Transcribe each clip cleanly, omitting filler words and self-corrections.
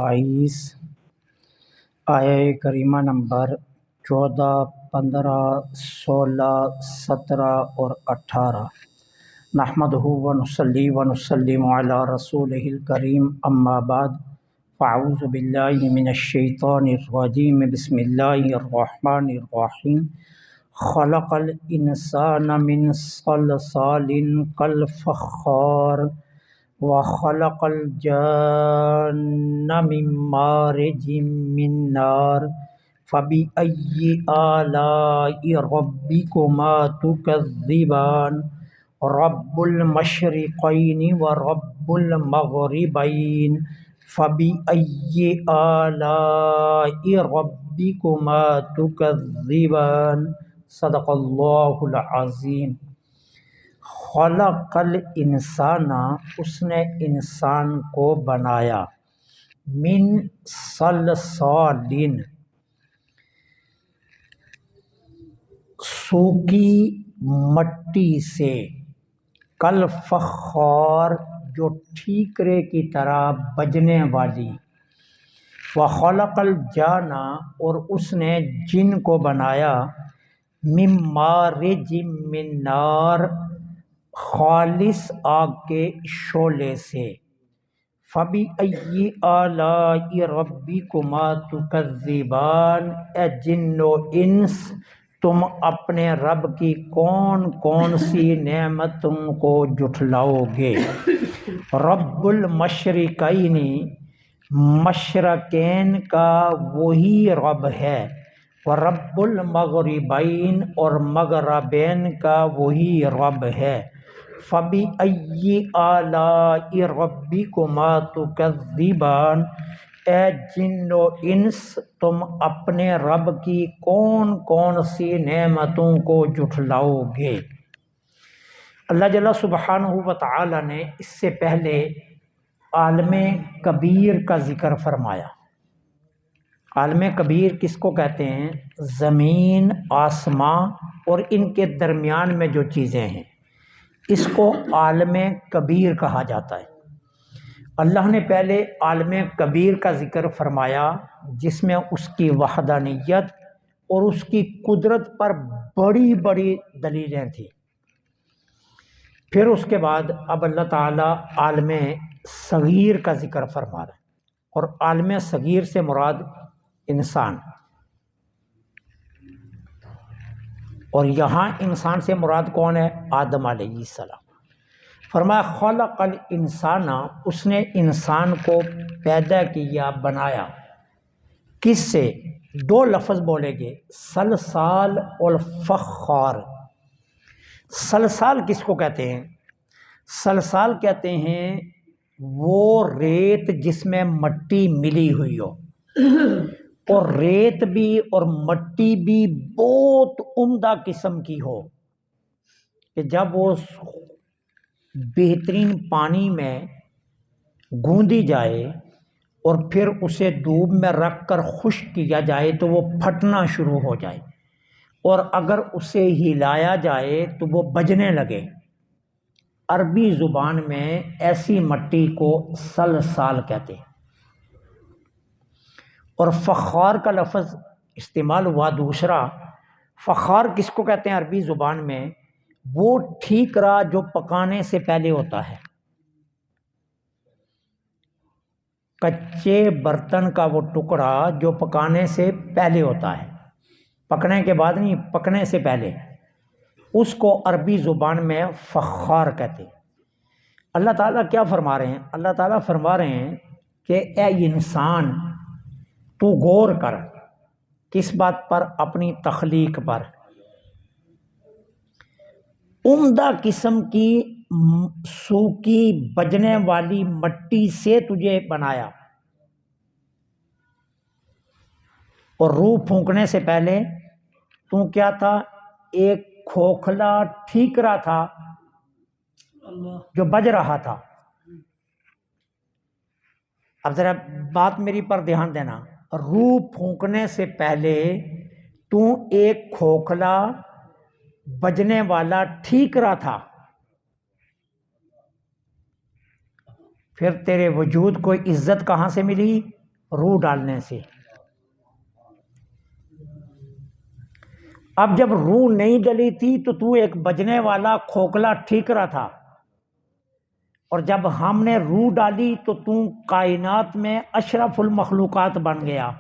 22 آیہ کریمہ نمبر 14، 15، 16، 17 اور 18۔ نحمدہ ونصلی ونسلم علی رسولہ الکریم، اما بعد، فاعوذ باللہ من الشیطان الرجیم، بسم اللہ الرحمن الرحیم۔ خلق الانسان من صلصال کالفخار وخلق الجان من مارج من نار فبأي آلاء ربكما تكذبان رب المشرقين ورب المغربين فبأي آلاء ربكما تكذبان صدق اللہ العظیم۔ خلق الانسان، اس نے انسان کو بنایا، من صلصال، سوکھی مٹی سے، کالفخار، جو ٹھیکرے کی طرح بجنے والی، وخلق الجان، اور اس نے جن کو بنایا، من مارج من نار، خالص آگ کے شعلے سے، فبأي آلاء ربكما تكذبان، اے جن و انس، تم اپنے رب کی کون کون سی نعمتوں کو جھٹلاؤ گے۔ رب المشرقین، مشرقین کا وہی رب ہے، ورب المغربین، اور مغربین کا وہی رب ہے۔ فبأي آلاء ربكما تكذبان، اے جن و انس، تم اپنے رب کی کون کون سی نعمتوں کو جھٹلاؤ گے۔ اللہ جل سبحانہ و تعالی نے اس سے پہلے عالم کبیر کا ذکر فرمایا۔ عالم کبیر کس کو کہتے ہیں؟ زمین، آسمان اور ان کے درمیان میں جو چیزیں ہیں، اس کو عالم کبیر کہا جاتا ہے۔ اللہ نے پہلے عالم کبیر کا ذکر فرمایا، جس میں اس کی وحدانیت اور اس کی قدرت پر بڑی بڑی دلیلیں تھیں۔ پھر اس کے بعد اب اللہ تعالیٰ عالم صغیر کا ذکر فرما رہا ہے، اور عالم صغیر سے مراد انسان، اور یہاں انسان سے مراد کون ہے؟ آدم علیہ السلام۔ فرمایا خلق الانسان، اس نے انسان کو پیدا کیا، بنایا۔ کس سے؟ دو لفظ بولے گے، صلصال اور فخار۔ صلصال کس کو کہتے ہیں؟ صلصال کہتے ہیں وہ ریت جس میں مٹی ملی ہوئی ہو، اور ریت بھی اور مٹی بھی بہت عمدہ قسم کی ہو، کہ جب وہ بہترین پانی میں گوندی جائے اور پھر اسے دھوپ میں رکھ کر خشک کیا جائے تو وہ پھٹنا شروع ہو جائے، اور اگر اسے ہلایا جائے تو وہ بجنے لگے۔ عربی زبان میں ایسی مٹی کو صلصال کہتے ہیں۔ اور فخار کا لفظ استعمال ہوا دوسرا۔ فخار کس کو کہتے ہیں عربی زبان میں؟ وہ ٹھیکرا جو پکانے سے پہلے ہوتا ہے، کچے برتن کا وہ ٹکڑا جو پکانے سے پہلے ہوتا ہے، پکنے کے بعد نہیں، پکنے سے پہلے، اس کو عربی زبان میں فخار کہتے ہیں۔ اللہ تعالیٰ کیا فرما رہے ہیں؟ اللہ تعالیٰ فرما رہے ہیں کہ اے انسان، تو غور کر، کس بات پر؟ اپنی تخلیق پر۔ عمدہ قسم کی سوکھی بجنے والی مٹی سے تجھے بنایا، اور روح پھونکنے سے پہلے تو کیا تھا؟ ایک کھوکھلا ٹھیکرا تھا جو بج رہا تھا۔ اب ذرا بات میری پر دھیان دینا، روح پھونکنے سے پہلے تو ایک کھوکھلا بجنے والا ٹھیکرا تھا، پھر تیرے وجود کو عزت کہاں سے ملی؟ روح ڈالنے سے۔ اب جب روح نہیں ڈلی تھی تو ایک بجنے والا کھوکھلا ٹھیکرا تھا، اور جب ہم نے روح ڈالی تو کائنات میں اشرف المخلوقات بن گیا۔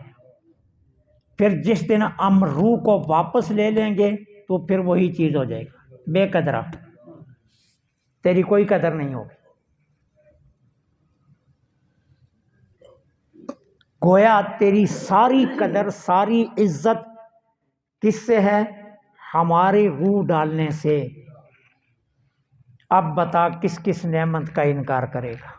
پھر جس دن ہم روح کو واپس لے لیں گے تو پھر وہی چیز ہو جائے گا، بے قدرہ، تیری کوئی قدر نہیں ہوگی۔ گویا تیری ساری قدر، ساری عزت کس سے ہے؟ ہماری روح ڈالنے سے۔ اب بتا کس کس نعمت کا انکار کرے گا؟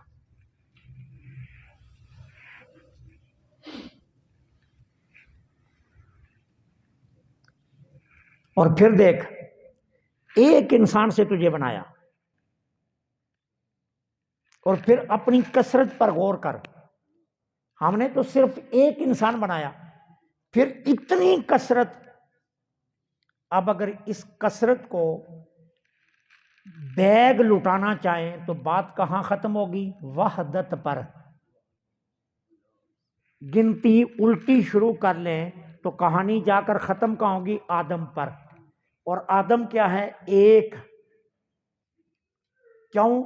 اور پھر دیکھ، ایک انسان سے تجھے بنایا، اور پھر اپنی کثرت پر غور کر، ہم نے تو صرف ایک انسان بنایا، پھر اتنی کثرت۔ اب اگر اس کثرت کو بیگ لٹانا چاہیں تو بات کہاں ختم ہوگی؟ وحدت پر۔ گنتی الٹی شروع کر لیں تو کہانی جا کر ختم کہاں ہوگی؟ آدم پر۔ اور آدم کیا ہے؟ ایک۔ کیوں؟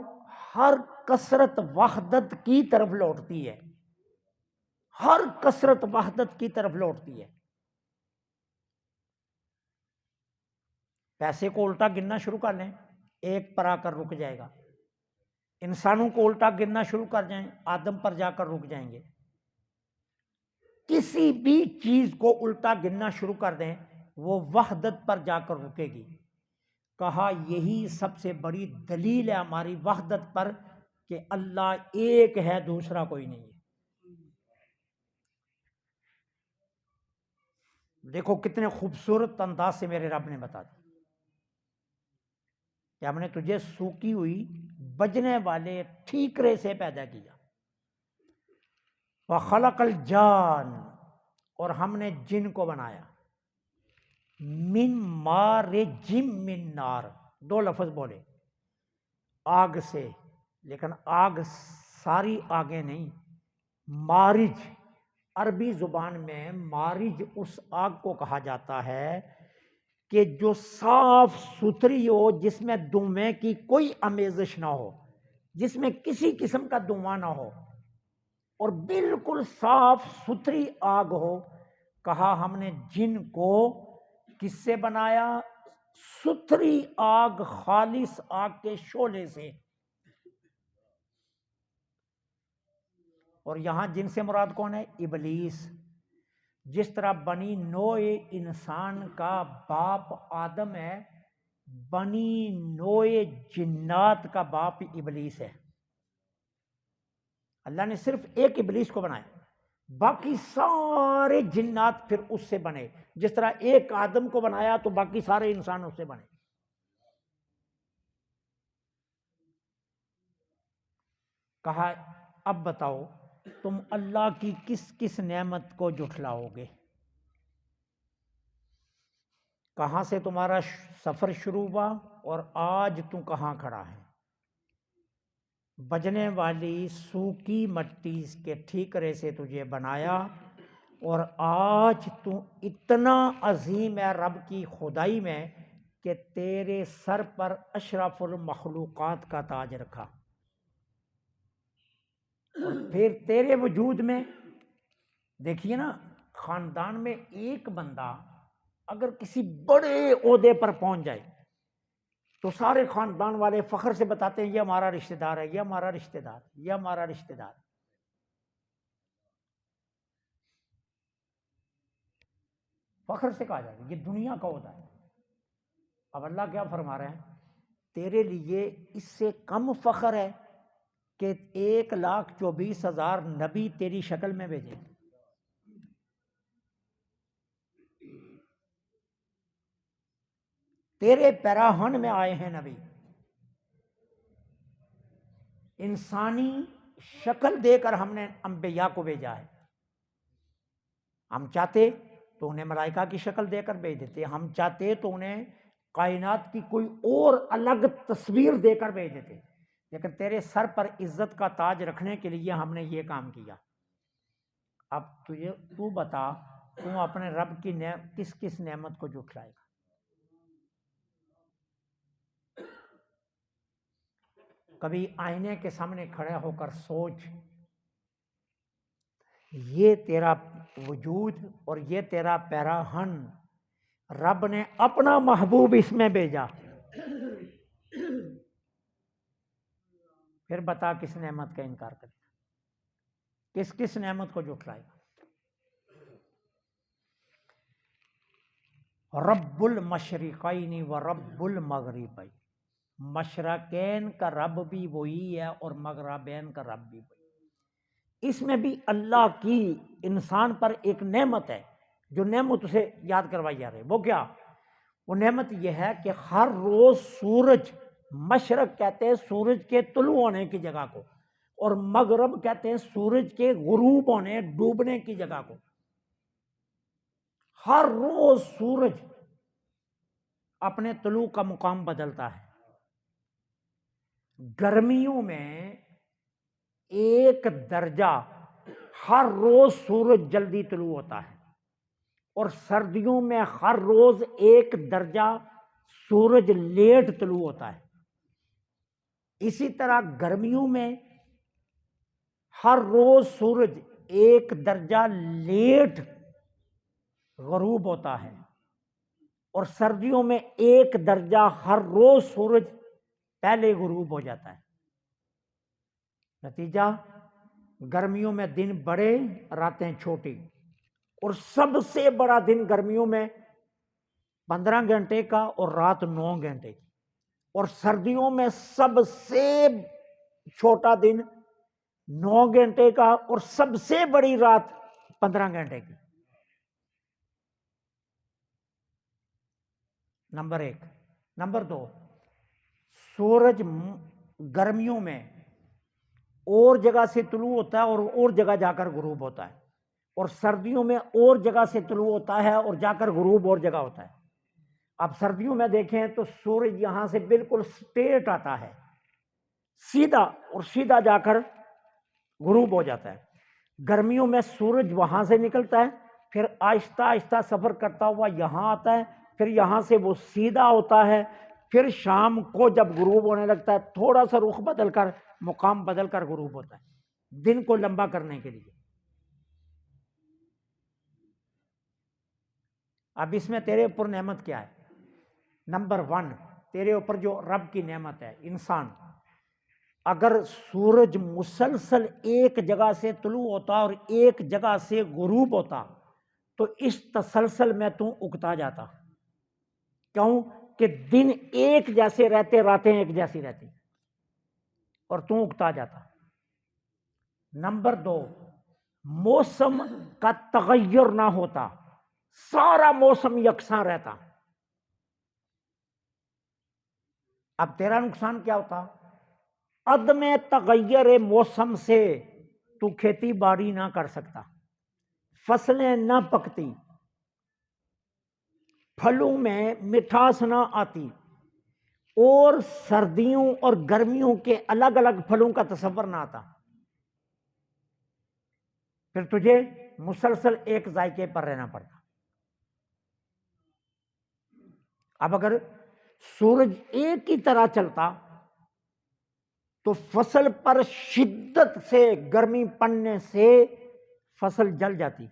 ہر کثرت وحدت کی طرف لوٹتی ہے، ہر کثرت وحدت کی طرف لوٹتی ہے۔ پیسے کو الٹا گننا شروع کر لیں، ایک پر آ کر رک جائے گا۔ انسانوں کو الٹا گننا شروع کر جائیں، آدم پر جا کر رک جائیں گے۔ کسی بھی چیز کو الٹا گننا شروع کر دیں، وہ وحدت پر جا کر رکے گی۔ کہا یہی سب سے بڑی دلیل ہے ہماری وحدت پر کہ اللہ ایک ہے، دوسرا کوئی نہیں ہے۔ دیکھو کتنے خوبصورت انداز سے میرے رب نے بتا دیا کہ ہم نے تجھے سوکھی ہوئی بجنے والے ٹھیکرے سے پیدا کیا۔ وَخَلَقَ الْجَانَ، اور ہم نے جن کو بنایا، من مارج من نار، دو لفظ بولے، آگ سے، لیکن آگ ساری آگیں نہیں، مارج، عربی زبان میں مارج اس آگ کو کہا جاتا ہے کہ جو صاف ستھری ہو، جس میں دھوئیں کی کوئی آمیزش نہ ہو، جس میں کسی قسم کا دھواں نہ ہو، اور بالکل صاف ستھری آگ ہو۔ کہا ہم نے جن کو کس سے بنایا؟ ستھری آگ، خالص آگ کے شعلے سے۔ اور یہاں جن سے مراد کون ہے؟ ابلیس۔ جس طرح بنی نوع انسان کا باپ آدم ہے، بنی نوع جنات کا باپ ابلیس ہے۔ اللہ نے صرف ایک ابلیس کو بنایا، باقی سارے جنات پھر اس سے بنے۔ جس طرح ایک آدم کو بنایا تو باقی سارے انسان اس سے بنے۔ کہا اب بتاؤ تم اللہ کی کس کس نعمت کو جھٹلاؤ گے؟ کہاں سے تمہارا سفر شروع ہوا اور آج تو کہاں کھڑا ہے؟ بجنے والی سوکی مٹی کے ٹھیکرے سے تجھے بنایا، اور آج تو اتنا عظیم ہے رب کی خدائی میں کہ تیرے سر پر اشرف المخلوقات کا تاج رکھا۔ اور پھر تیرے وجود میں دیکھیے نا، خاندان میں ایک بندہ اگر کسی بڑے عہدے پر پہنچ جائے تو سارے خاندان والے فخر سے بتاتے ہیں یہ ہمارا رشتہ دار ہے، یہ ہمارا رشتہ دار، یہ ہمارا رشتہ دار۔ فخر سے کہا جائے گا یہ دنیا کا عہدہ ہے۔ اب اللہ کیا فرما رہے ہیں؟ تیرے لیے اس سے کم فخر ہے کہ 1,24,000 نبی تیری شکل میں بھیجے۔ تیرے پیراہن میں آئے ہیں نبی، انسانی شکل دے کر ہم نے انبیاء کو بھیجا ہے۔ ہم چاہتے تو انہیں ملائکہ کی شکل دے کر بھیج دیتے، ہم چاہتے تو انہیں کائنات کی کوئی اور الگ تصویر دے کر بھیج دیتے، لیکن تیرے سر پر عزت کا تاج رکھنے کے لیے ہم نے یہ کام کیا۔ اب تو بتا، تو اپنے رب کی کس کس نعمت کو جھٹلائے گا؟ کبھی آئینے کے سامنے کھڑے ہو کر سوچ، یہ تیرا وجود اور یہ تیرا پیراہن رب نے اپنا محبوب اس میں بھیجا، پھر بتا کس نعمت کا انکار کرے گا، کس کس نعمت کو جھٹلائے گا؟ رب المشرقین و رب المغربین، مشرقین کا رب بھی وہی ہے اور مغربین کا رب بھی وہی ہے۔ اس میں بھی اللہ کی انسان پر ایک نعمت ہے جو نعمت اسے یاد کروائی جا رہی ہے، وہ کیا؟ وہ نعمت یہ ہے کہ ہر روز سورج، مشرق کہتے ہیں سورج کے طلوع ہونے کی جگہ کو، اور مغرب کہتے ہیں سورج کے غروب ہونے، ڈوبنے کی جگہ کو۔ ہر روز سورج اپنے طلوع کا مقام بدلتا ہے۔ گرمیوں میں 1 درجہ ہر روز سورج جلدی طلوع ہوتا ہے، اور سردیوں میں ہر روز 1 درجہ سورج لیٹ طلوع ہوتا ہے۔ اسی طرح گرمیوں میں ہر روز سورج 1 درجہ لیٹ غروب ہوتا ہے، اور سردیوں میں 1 درجہ ہر روز سورج پہلے غروب ہو جاتا ہے۔ نتیجہ، گرمیوں میں دن بڑے، راتیں چھوٹی، اور سب سے بڑا دن گرمیوں میں 15 گھنٹے کا اور رات 9 گھنٹے کی، اور سردیوں میں سب سے چھوٹا دن 9 گھنٹے کا اور سب سے بڑی رات 15 گھنٹے کی۔ نمبر 1۔ نمبر 2، سورج گرمیوں میں اور جگہ سے طلوع ہوتا ہے اور جگہ جا کر غروب ہوتا ہے، اور سردیوں میں اور جگہ سے طلوع ہوتا ہے اور جا کر غروب اور جگہ ہوتا ہے۔ اب سردیوں میں دیکھیں تو سورج یہاں سے بالکل سٹریٹ آتا ہے، سیدھا، اور سیدھا جا کر غروب ہو جاتا ہے۔ گرمیوں میں سورج وہاں سے نکلتا ہے، پھر آہستہ آہستہ سفر کرتا ہوا یہاں آتا ہے، پھر یہاں سے وہ سیدھا ہوتا ہے، پھر شام کو جب غروب ہونے لگتا ہے تھوڑا سا رخ بدل کر، مقام بدل کر غروب ہوتا ہے، دن کو لمبا کرنے کے لیے۔ اب اس میں تیرے اوپر نعمت کیا ہے؟ نمبر 1، تیرے اوپر جو رب کی نعمت ہے، انسان، اگر سورج مسلسل ایک جگہ سے طلوع ہوتا اور ایک جگہ سے غروب ہوتا تو اس تسلسل میں تو اکتا جاتا۔ کیوں کہ دن ایک جیسے رہتے، راتیں ایک جیسی رہتی، اور تو اکتا جاتا۔ نمبر 2، موسم کا تغیر نہ ہوتا، سارا موسم یکساں رہتا۔ اب تیرا نقصان کیا ہوتا؟ عدم تغیر موسم سے تو کھیتی باڑی نہ کر سکتا، فصلیں نہ پکتی، پھلوں میں مٹھاس نہ آتی، اور سردیوں اور گرمیوں کے الگ الگ پھلوں کا تصور نہ آتا۔ پھر تجھے مسلسل ایک ذائقے پر رہنا پڑتا۔ اب اگر سورج ایک ہی طرح چلتا تو فصل پر شدت سے گرمی پڑنے سے فصل جل جاتی،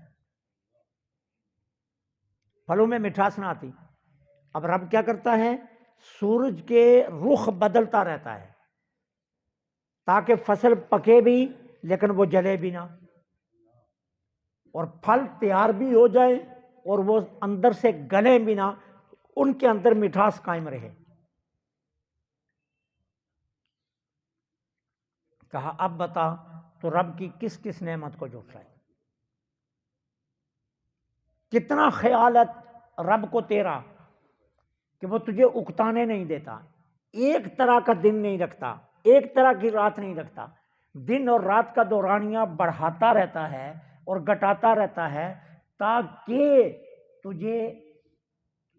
پھلوں میں مٹھاس نہ آتی۔ اب رب کیا کرتا ہے؟ سورج کے رخ بدلتا رہتا ہے تاکہ فصل پکے بھی لیکن وہ جلے بھی نہ، اور پھل تیار بھی ہو جائے اور وہ اندر سے گلے بھی نہ، ان کے اندر مٹھاس قائم رہے۔ کہا اب بتا تو رب کی کس کس نعمت کو جھٹلائے؟ کتنا خیال ہے رب کو تیرا کہ وہ تجھے اکتانے نہیں دیتا، ایک طرح کا دن نہیں رکھتا، ایک طرح کی رات نہیں رکھتا، دن اور رات کا دورانیہ بڑھاتا رہتا ہے اور گھٹاتا رہتا ہے تاکہ تجھے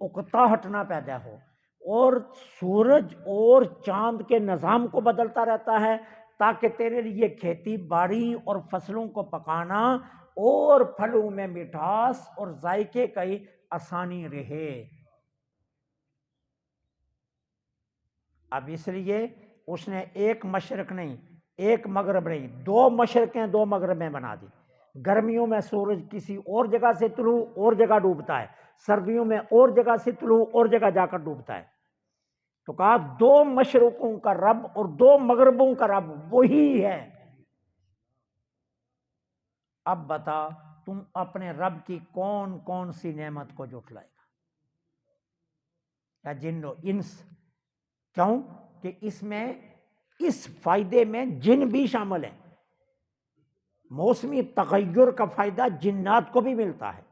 اکتاہٹ نہ پیدا ہو، اور سورج اور چاند کے نظام کو بدلتا رہتا ہے تاکہ تیرے لیے کھیتی باڑی اور فصلوں کو پکانا اور پھلوں میں مٹھاس اور ذائقے کی آسانی رہے۔ اب اس لیے اس نے ایک مشرق نہیں، ایک مغرب نہیں، دو مشرقیں دو مغربیں بنا دی۔ گرمیوں میں سورج کسی اور جگہ سے طلوع اور جگہ ڈوبتا ہے، سردیوں میں اور جگہ سے طلوع اور جگہ جا کر ڈوبتا ہے۔ تو کہا دو مشرقوں کا رب اور دو مغربوں کا رب وہی ہے۔ اب بتا تم اپنے رب کی کون کون سی نعمت کو جھٹلائے گا؟ یا جن و انس؟ کیوں کہ اس میں اس فائدے میں جن بھی شامل ہیں۔ موسمی تغیر کا فائدہ جنات کو بھی ملتا ہے،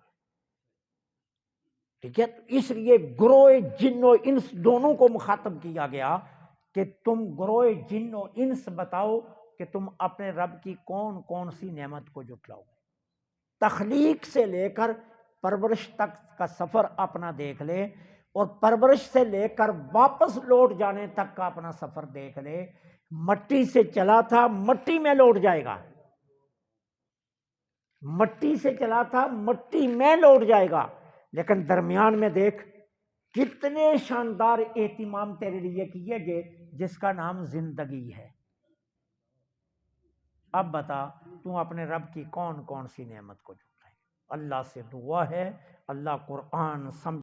ٹھیک ہے؟ اس لیے گروہ جن و انس دونوں کو مخاطب کیا گیا کہ تم گروہ جن و انس بتاؤ کہ تم اپنے رب کی کون کون سی نعمت کو جھٹلاؤ گے۔ تخلیق سے لے کر پرورش تک کا سفر اپنا دیکھ لے، اور پرورش سے لے کر واپس لوٹ جانے تک کا اپنا سفر دیکھ لے۔ مٹی سے چلا تھا، مٹی میں لوٹ جائے گا، مٹی سے چلا تھا، مٹی میں لوٹ جائے گا، لیکن درمیان میں دیکھ کتنے شاندار اہتمام تیرے لیے کیے گئے جس کا نام زندگی ہے۔ اب بتا تم اپنے رب کی کون کون سی نعمت کو جھٹلائے؟ اللہ سے دعا ہے اللہ قرآن سمجھ